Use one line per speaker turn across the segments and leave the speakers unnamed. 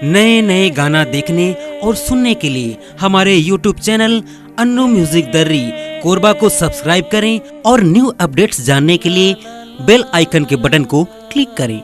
नए नए गाना देखने और सुनने के लिए हमारे YouTube चैनल अन्नू म्यूजिक दर्री कोरबा को सब्सक्राइब करें और न्यू अपडेट्स जानने के लिए बेल आइकन के बटन को क्लिक करें।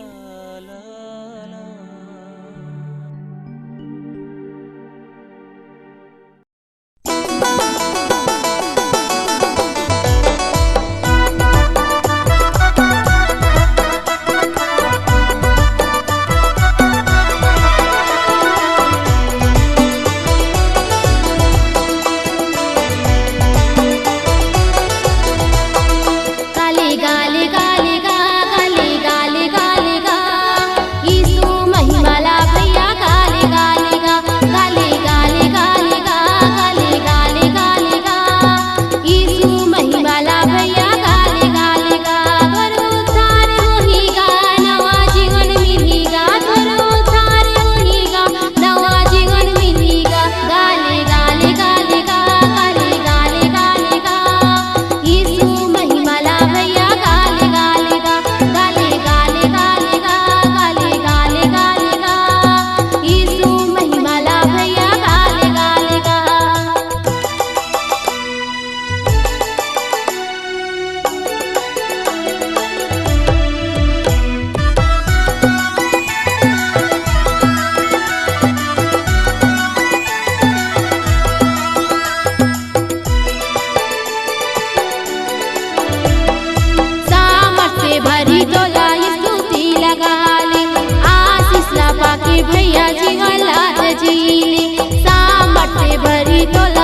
भरी तोला स्तुति लगा ले, आशीष ला पाके भैया जी हलात जी ले। सामर्थ भरी तोला